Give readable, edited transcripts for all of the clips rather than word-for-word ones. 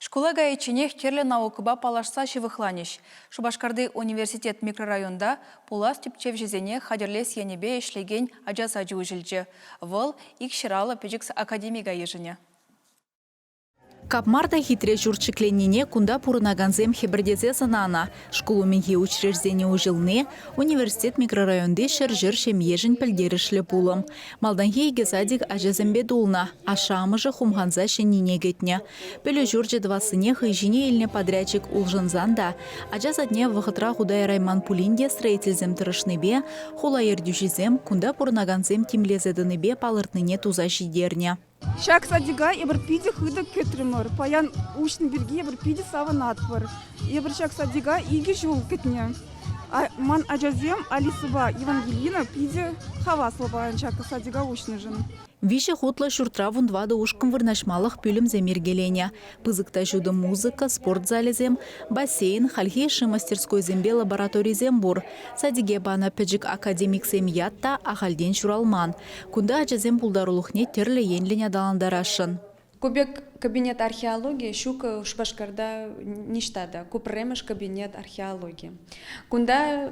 Школа гаеченех терлі наукыба палашса шывықланыш. Шубашкарды университет микрорайонда пулас типчев жезене хадерлес енебе ишлеген ажасаджы үжилчі. Выл икширалы пөжікс академига ежіне. Капмарда хитре журчыкленіне кунда пурынаганзем хебірдезе санана. Школу менге учреждене ужылны, университет микрорайонды шыр-жыр шемежін пілдерішлі пулым. Малданге егесадик ажазембе дулна, ашамыжы хумганза шенине кетне. Пілі журчы двасыне хыжине еліне подрядчик улжынзанда, ажазадне вғытра худай Райман Пулинде строительзем тырышныбе, хула ердюжизем кунда пурынаганзем тимлезедыныбе палыртныне туза жидерне. Шак садига ебір пиде хыдық кетірімір. Паян ұшын бірге ебір пиде саванат бар. Ебір шак садига иге жол кетіне. Ман ажазем Алисыба Евангелина пиде хаваслыба шак садига ұшны жын. Више хутлы шуртравун двады ушкым вырнашмалық пүлім земергелене. Пызыкта жуды музыка, спорт залезем, бассейн, хальхейші мастерской зембе лабораторий бур. Садиге бана пәджік академик сем ятта ахалден шуралман. Кунда ажазем пулдарулухне терлі енліне даландарашын. Кубек кабинет археологии шука Шубашкарда ништада. Купремеш кабинет археологии. Кунда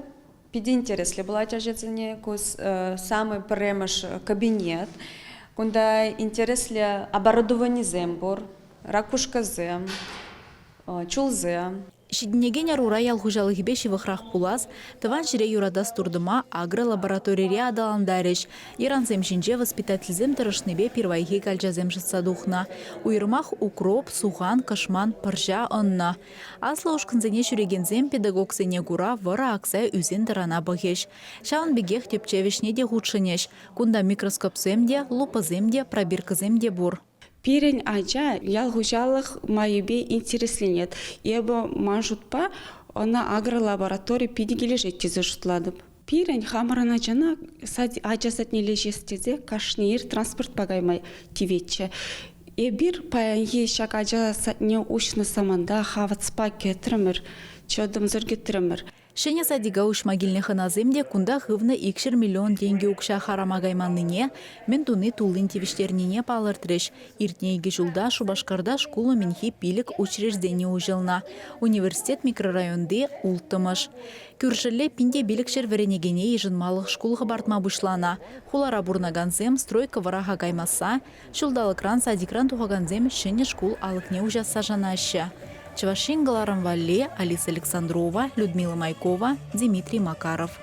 пиди интересли была ажазене кус самый премеш кабинет. Кунда интересли оборудование зембур, ракушка зем, чулзе. Шиднеген арура ялхужалығы беші вықрақ пулаз, тыван жире юрадас турдыма агролаборатория адаландарыш. Иранзем жинже воспитательзем тұрышныбе первайге кальжазем жытсадухна. Уйырмақ укроп, суған, кашман, пыржа онна. Асла ушкынзене шүрегензем педагогсене гура вара аксай үзен дырана бұғеш. Шаун бігех тепчевішне де худшынеш. Кунда микроскопсемде, лупаземде, пробиркыземде бур. Пирень ажа ялгужалық майыбе интересленет. Ебо манжутпа, она агролаборатория пидигеле жетчезе жұтладып. Пирень хамарана жана ажасатне лежестезе кашнир транспорт багаймай тиветче. Бир паянге шак ажасатне ушны саманда хаватспа кетірімір, чодым зір кетірімір. Шене садига ушмагилне ханаземде кунда хывны 2 миллион деньги укша харамагайманныне, мен туны тулын тивиштернине палыртрыш. Иртнейге жулда Шубашкарда школу менхи пилік учреждение ужылна. Университет микрорайонды ултымыш. Күршілі пинде билікшер веренегене ежінмалық школғы бартма бұшлана. Хулара бурнаганзем стройка вараға гаймаса, шулдалыкран садикран тухаганзем шене школ алыкне ужаса жанашы. Чевашин Галарам Валле, Алиса Александрова, Людмила Майкова, Дмитрий Макаров.